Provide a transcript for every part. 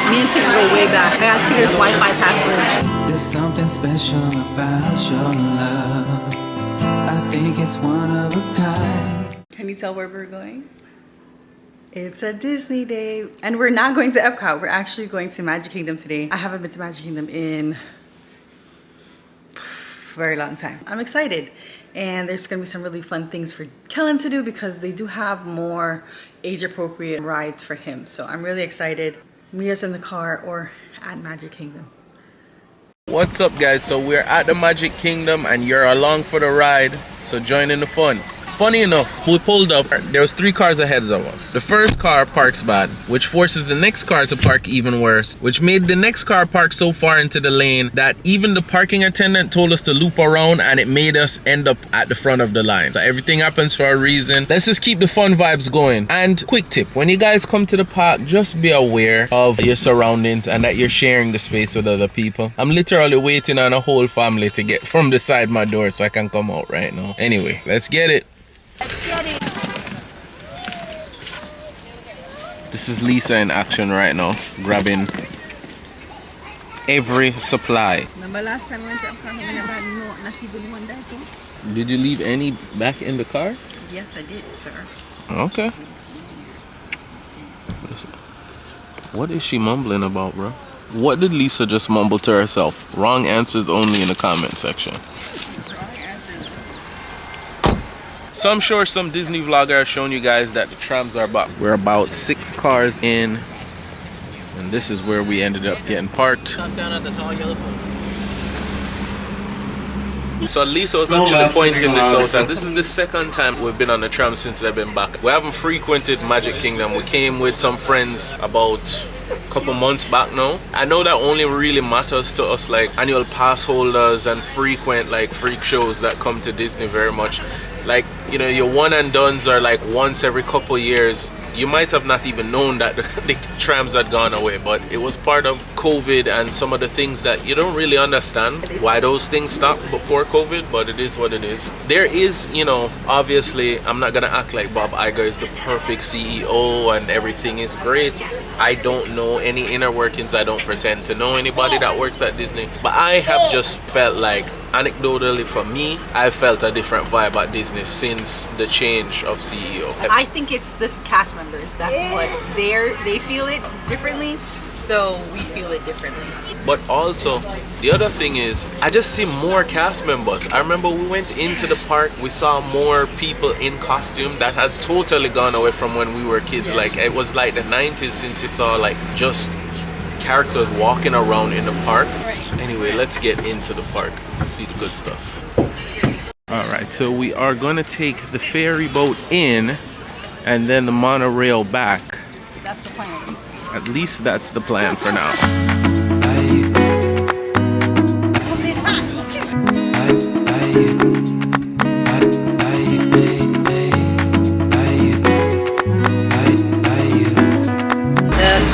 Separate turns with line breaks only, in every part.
Me and Tigger go way back. I got Tigger's Wi-Fi password.
There's something special about your love. I think it's one of a kind.
Can you tell where we're going? It's a Disney day. And we're not going to Epcot. We're actually going to Magic Kingdom today. I haven't been to Magic Kingdom in a very long time. I'm excited. And there's gonna be some really fun things for Kellan to do because they do have more age-appropriate rides for him. So I'm really excited. Meet us in the car or at Magic Kingdom.
What's up, guys? So we're at the Magic Kingdom and you're along for the ride, so join in the fun. Funny enough, we pulled up, there was 3 cars ahead of us. The first car parks bad, which forces the next car to park even worse, which made the next car park so far into the lane that even the parking attendant told us to loop around, and it made us end up at the front of the line. So everything happens for a reason. Let's just keep the fun vibes going. And quick tip, when you guys come to the park, just be aware of your surroundings and that you're sharing the space with other people. I'm literally waiting on a whole family to get from the side of my door so I can come out right now. Anyway, let's get it. This is Lisa in action right now, grabbing every supply.
Remember last time we went to Epcot, we never had not even one there too?
Did you leave any back in the car?
Yes, I did, sir.
Okay. What is she mumbling about, bro? What did Lisa just mumble to herself? Wrong answers only in the comment section. So I'm sure some Disney vlogger has shown you guys that the trams are back. We're about 6 cars in, and this is where we ended up getting parked.
Down at the tall yellow pole.
So Lisa was actually pointing this out, and this is the second time we've been on the tram since they've been back. We haven't frequented Magic Kingdom. We came with some friends about a couple months back now. I know that only really matters to us like annual pass holders and frequent like freak shows that come to Disney very much. Like, you know, your one and dones are like once every couple years. You might have not even known that the trams had gone away, but it was part of COVID and some of the things that you don't really understand why those things stopped before COVID, but it is what it is. There is, you know, obviously, I'm not gonna act like Bob Iger is the perfect CEO and everything is great. I don't know any inner workings. I don't pretend to know anybody that works at Disney, but I have just felt like, anecdotally for me, I felt a different vibe at Disney since the change of CEO.
I think it's the cast members. That's what they feel it differently, so we feel it differently.
But also, the other thing is, I just see more cast members. I remember we went into the park, we saw more people in costume. That has totally gone away from when we were kids. Like, it was like the 90s since you saw like just characters walking around in the park. Anyway, let's get into the park, see the good stuff. Alright, so we are gonna take the ferry boat in and then the monorail back.
That's the plan.
At least that's the plan for now.
The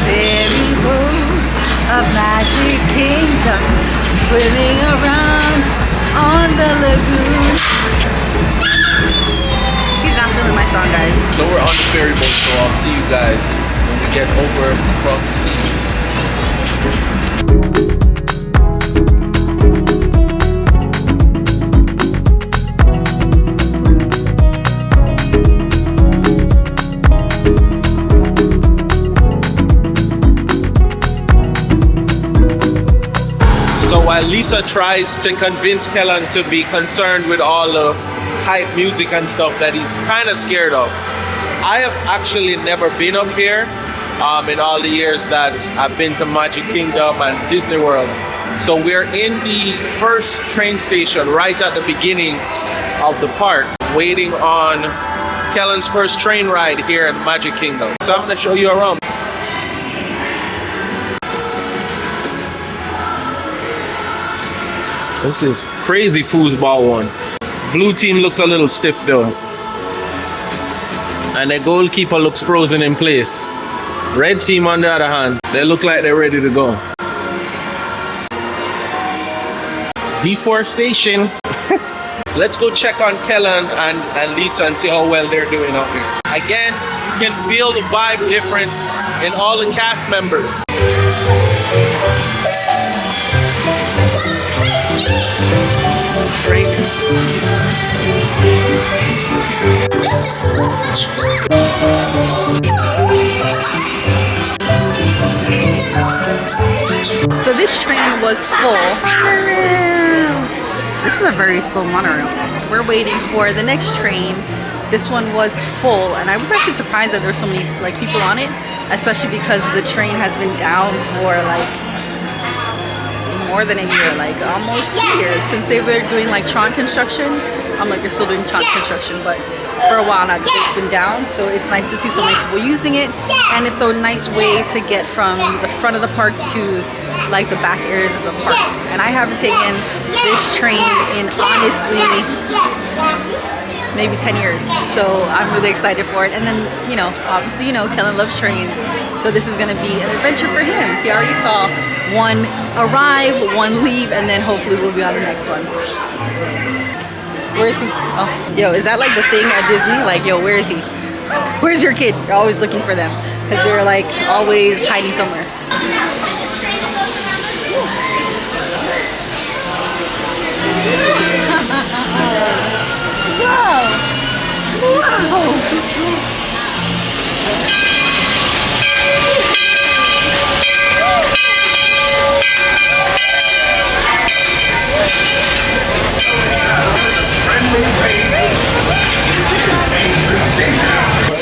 ferry boat of Magic Kingdom, swimming around on the lagoon. He's not feeling my song, guys.
So we're on the ferry boat, so I'll see you guys when we get over across the seas. So while Lisa tries to convince Kellan to be concerned with all the hype music and stuff that he's kind of scared of, I have actually never been up here in all the years that I've been to Magic Kingdom and Disney World. So we're in the first train station right at the beginning of the park, waiting on Kellan's first train ride here at Magic Kingdom. So I'm gonna show you around. This is crazy foosball one. Blue team looks a little stiff though. And the goalkeeper looks frozen in place. Red team on the other hand, they look like they're ready to go. Deforestation. Let's go check on Kellan and Lisa and see how well they're doing out here. Again, you can feel the vibe difference in all the cast members.
match.
So this train was full. This is a very slow monorail. We're waiting for the next train. This one was full, and I was actually surprised that there were so many like people on it, especially because the train has been down for like more than a year, like almost 2 years since they were doing like Tron construction. I'm like, they're still doing Tron construction, but for a while now it's been down. So it's nice to see so many people using it, and it's a nice way to get from the front of the park to like the back areas of the park. And I haven't taken this train in honestly maybe 10 years, so I'm really excited for it. And then, you know, obviously, you know, Kellan loves trains, so this is gonna be an adventure for him. He already saw one arrive, one leave, and then hopefully we'll be on the next one. Where is he? Oh, yo, is that like the thing at Disney? Like, yo, where is he? Where's your kid? You're always looking for them because they're like always hiding somewhere.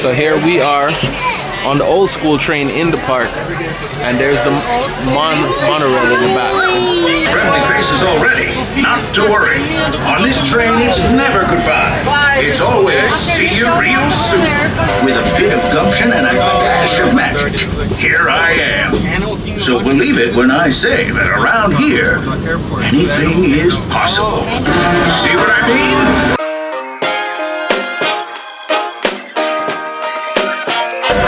So here we are on the old school train in the park, and there's the monorail in the back.
Friendly faces already. Not to worry. On this train, it's never goodbye. It's always see you real soon. With a bit of gumption and a dash of magic. Here I am. So believe it when I say that around here, anything is possible. See what I mean?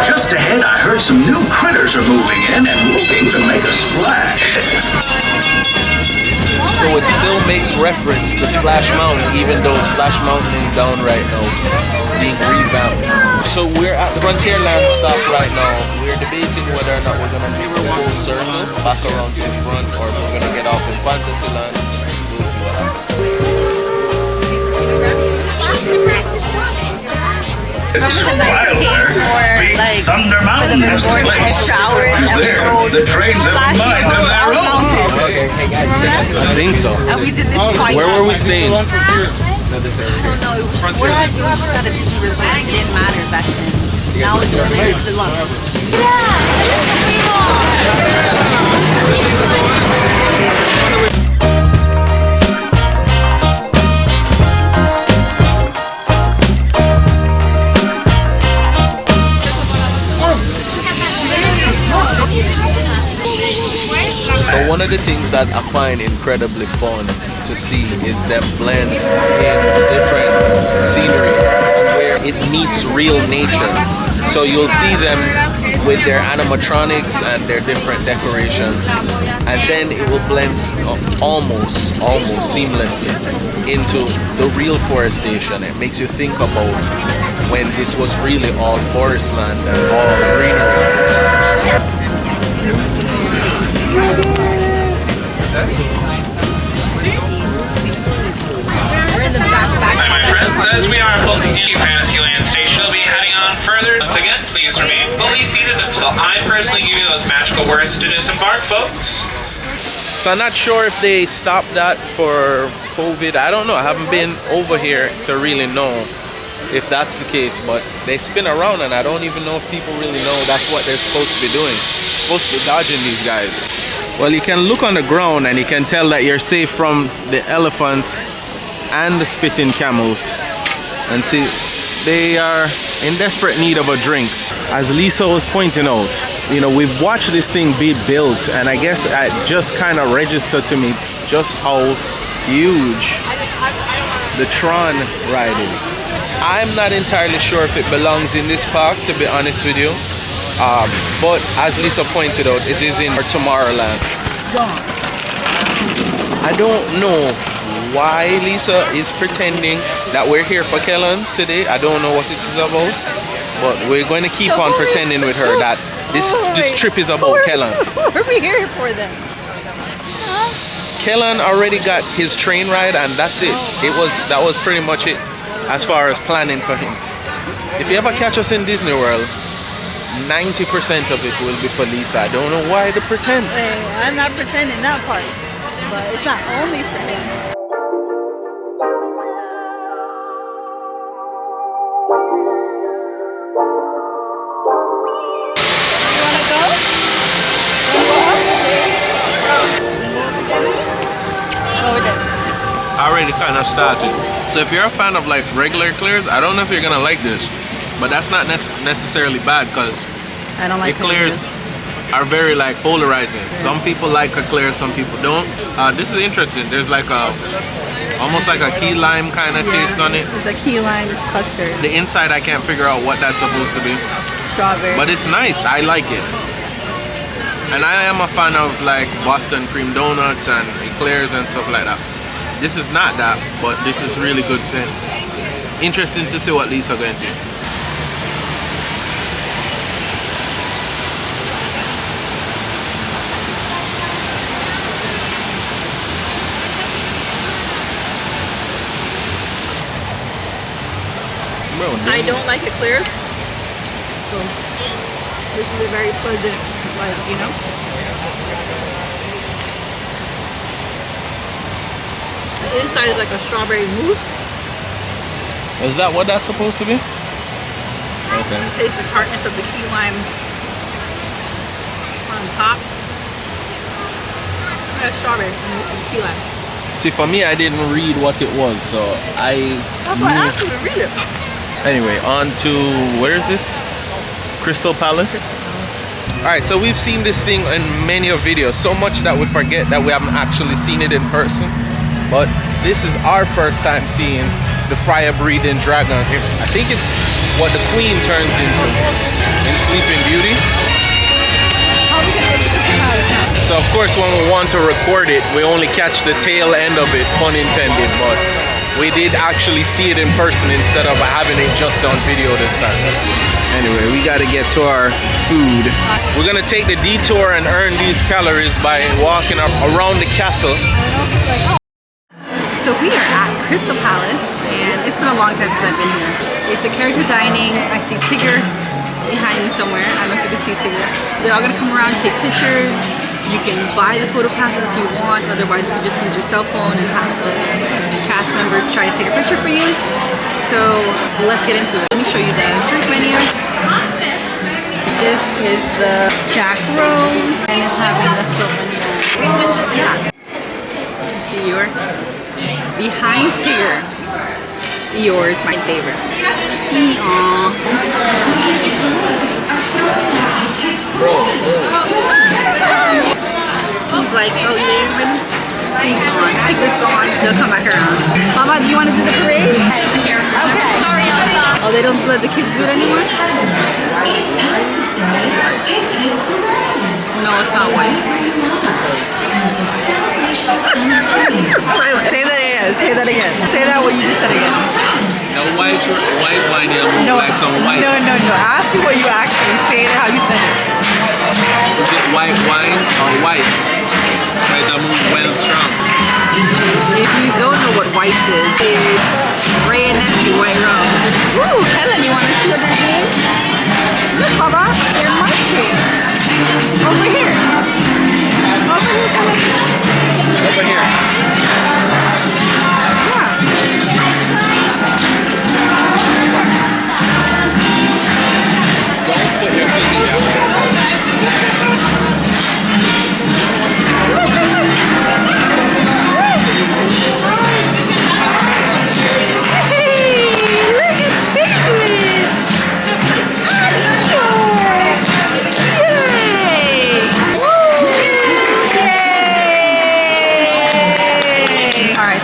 Just ahead, I heard some new critters are moving in and looking to make a splash.
So it still makes reference to Splash Mountain, even though Splash Mountain is down right now, being revamped. So we're at the Frontierland stop right now. We're debating whether or not we're gonna do a full circle back around to the front, or if we're gonna get off in Fantasyland. We'll see what happens.
Big Thunder Mountain has the place. Is there? The trains have a mind of their own.
I think so.
And we did this twice.
Where were we staying?
I don't know. It was just at a Disney resort. It didn't matter back then. Now it's really the love.
So one of the things that I find incredibly fun to see is them blend in different scenery and where it meets real nature. So you'll see them with their animatronics and their different decorations, and then it will blend almost seamlessly into the real forestation. It makes you think about when this was really all forest land and all greenery.
Hi, my friends. As we are approaching the Fantasyland station, we'll be heading on further. Once again, please remain fully seated until I personally give you those magical words to disembark, folks.
So I'm not sure if they stopped that for COVID. I don't know. I haven't been over here to really know if that's the case, but they spin around and I don't even know if people really know that's what they're supposed to be doing. Supposed to be dodging these guys. Well, you can look on the ground and you can tell that you're safe from the elephant and the spitting camels. And see, they are in desperate need of a drink. As Lisa was pointing out, you know, we've watched this thing be built, and I guess it just kind of registered to me just how huge the Tron ride is. I'm not entirely sure if it belongs in this park, to be honest with you. But as Lisa pointed out, it is in Tomorrowland. I don't know why Lisa is pretending that we're here for Kellan today. I don't know what it is about, but we're going to keep on pretending with her that this trip is about Kellan.
What are we here for then?
Kellan already got his train ride, and that's it. That was pretty much it as far as planning for him. If you ever catch us in Disney World, 90% of it will be for Lisa. I don't know why the pretense.
Hey, I'm not pretending that part, but it's not only for him. You wanna go? Over there.
Already kind of started. So if you're a fan of like regular eclairs, I don't know if you're gonna like this, but that's not necessarily bad because
I don't like
eclairs are very like polarizing.
Yeah.
Some people like eclairs, some people don't. This is interesting. There's like a almost like a key lime kind of taste on it.
It's a key lime, it's custard.
The inside I can't figure out what that's supposed to be,
Strawberry.
but it's nice. I like it. And I am a fan of like Boston cream donuts and eclairs and stuff like that. This is not that, but this is really good scent. Interesting to see what Lisa going to.
I don't like eclairs, so this is a very pleasant, like, you know. The inside is like a strawberry mousse.
Is that what that's supposed to be? Okay.
You taste the tartness of the key lime on top. That's strawberry, and this is key lime.
See, for me, I didn't read what it was, so
That's why I asked you to read it.
Anyway, on to, where is this? Crystal Palace? Alright, so we've seen this thing in many of videos, so much that we forget that we haven't actually seen it in person. But this is our first time seeing the fire-breathing dragon. I think it's what the queen turns into in Sleeping Beauty. So of course when we want to record it, we only catch the tail end of it, pun intended, but we did actually see it in person instead of having it just on video this time. Anyway, we gotta get to our food. We're gonna take the detour and earn these calories by walking around the castle.
So we are at Crystal Palace, and it's been a long time since I've been here. It's a character dining. I see Tigger behind me somewhere. I don't know if you can see Tigger. They're all gonna come around and take pictures. You can buy the photo passes if you want, otherwise you can just use your cell phone and have the cast members try to take a picture for you. So let's get into it. Let me show you the drink menu. This is the Jack Rose, and it's having the Sauvignon. Yeah. See your behind Tigger. Eeyore is my favorite. Aww. He's like, oh, he's gone. Tigger's gone. They'll come back around. Mama, do you want to do the parade?
As a character.
Okay.
Sorry, Elsa.
Oh, they don't let the kids do it anymore? No, it's not white. Say that again. Say that again. Say that what you just said again.
No white wine, yeah,
No,
like some white.
no. Ask me what you actually say it how you said it.
Is it white wine or whites? Right, that move well strong.
If you don't know what white is, it's Ray and Nestle white rum. Woo, Kellan, you want to see what they're doing? Look, Baba, they're marching. Over here. Over here, Kellan.
Over here.
Yeah.
Don't put your pinky out.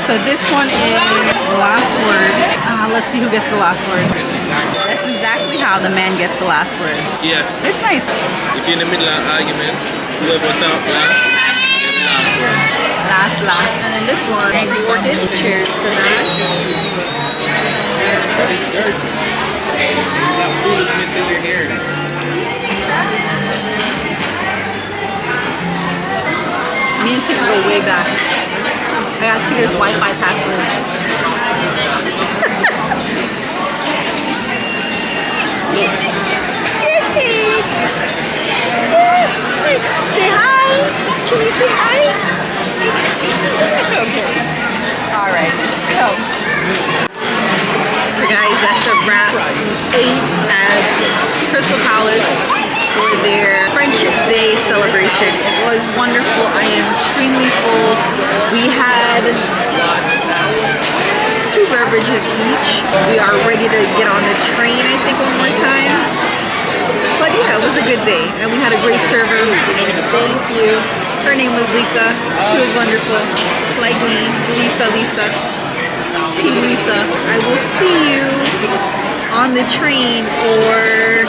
So this one is the last word. Let's see who gets the last word. That's exactly how the man gets the last word.
Yeah.
It's nice.
If you're in the middle of an argument, whoever talks last, get the last word.
Last. And then this one, Angry Orchid. Cheers to that.
That foolishness in your hair.
Me and Tigger go way back. I got Tigger's Wi-Fi password.
Say hi. Can you say hi? Okay. All right. So guys, that's a wrap. We ate at Crystal Palace for their Friendship Day celebration. It was wonderful. I am extremely full. We had 2 beverages each. We are ready to get on the train, I think, one more time. But yeah, it was a good day. And we had a great server. Thank you. Her name was Lisa. She was wonderful. Like me, Lisa. Team Lisa. I will see you on the train or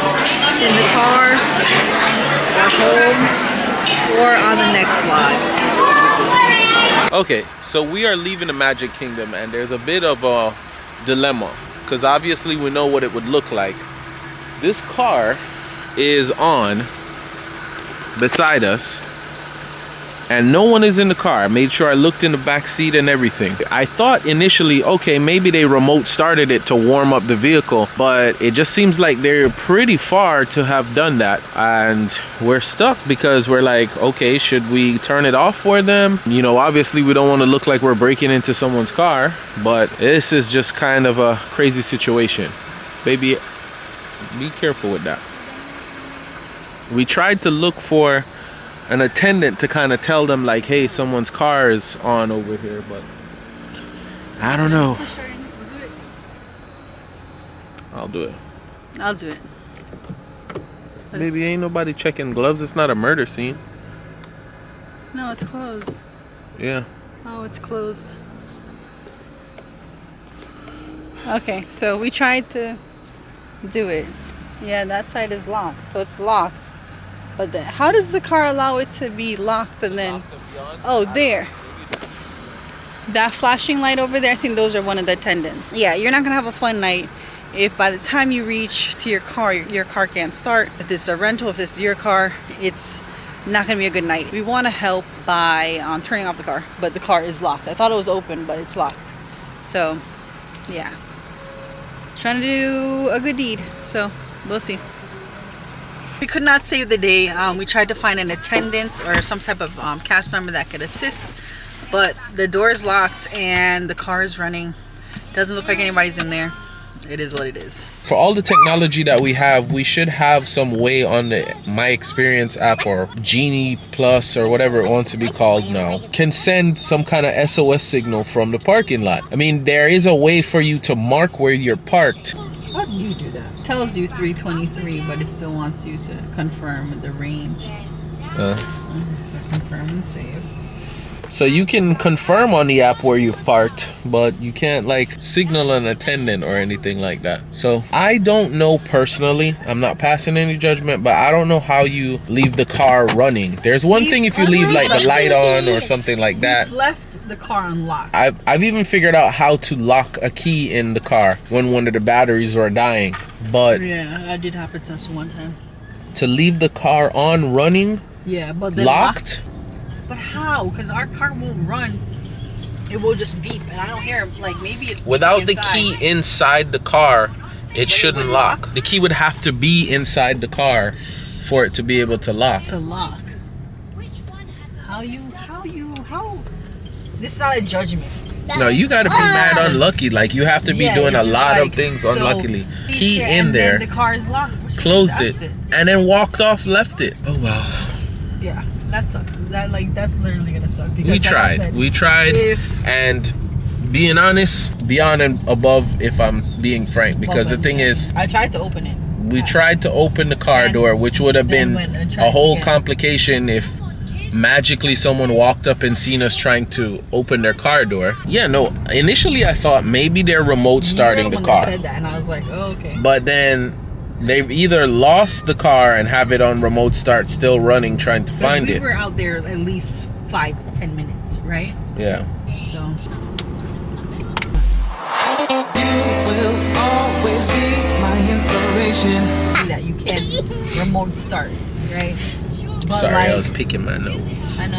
in the car or home or on the next vlog.
Okay, so we are leaving the Magic Kingdom and there's a bit of a dilemma because obviously we know what it would look like. This car is on beside us and no one is in the car. I made sure I looked in the back seat and everything. I thought initially, okay, maybe they remote started it to warm up the vehicle, but it just seems like they're pretty far to have done that. And we're stuck because we're like, okay, should we turn it off for them? You know, obviously we don't want to look like we're breaking into someone's car, but this is just kind of a crazy situation. Baby, be careful with that. We tried to look for an attendant to kind of tell them like, hey, someone's car is on over here, but I don't know. I'll do it.
I'll do it.
Maybe ain't nobody checking gloves. It's not a murder scene.
No, it's closed.
Yeah.
Oh, it's closed. Okay, so we tried to do it. Yeah, that side is locked, so it's locked. But then, how does the car allow it to be locked and then... Oh, there. That flashing light over there, I think those are one of the attendants. Yeah, you're not going to have a fun night if by the time you reach to your car can't start. If this is a rental, if this is your car, it's not going to be a good night. We want to help by turning off the car, but the car is locked. I thought it was open, but it's locked. So, yeah. Trying to do a good deed, so we'll see. We could not save the day. We tried to find an attendant or some type of cast member that could assist, but the door is locked and the car is running. Doesn't look like anybody's in there. It is what it is.
For all the technology that we have, we should have some way on the My Experience app or Genie Plus or whatever it wants to be called now, can send some kind of SOS signal from the parking lot. I mean, there is a way for you to mark where you're parked.
How do you do that? It tells you 323, but it still wants you to confirm the range. So confirm and save.
So you can confirm on the app where you've parked, but you can't like signal an attendant or anything like that. So I don't know personally, I'm not passing any judgment, but I don't know how you leave the car running. There's one thing if you leave like the light on or something like that.
We've left the car unlocked.
I've even figured out how to lock a key in the car when one of the batteries were dying, but
yeah, I did happen to us one time.
To leave the car on running,
yeah, but then
locked.
But how? Because our car won't run. It will just beep, and I don't hear it. Like maybe it's
without the key inside the car, it shouldn't lock. The key would have to be inside the car for it to be able to lock.
To lock. How? This is not a judgment.
No, you gotta be mad unlucky. Like you have to be doing a lot of things unluckily. Key in there.
The car is locked.
Closed it, and then walked off, left it. Oh wow.
Yeah, that sucks. That's literally gonna suck. Because
we tried, and being honest, beyond and above, if I'm being frank, because the thing is,
I tried to open it.
We tried to open the car door, which would have been a whole complication if magically someone walked up and seen us trying to open their car door. Yeah, no, initially I thought maybe they're remote starting the car.
Said that, and I was like, oh, okay.
But then they've either lost the car and have it on remote start still running trying to find it.
We were out there at least 5-10 minutes, right?
Yeah.
So
You will always be my inspiration.
that you can't remote start, right? But
sorry,
like,
I was picking my nose.
I know.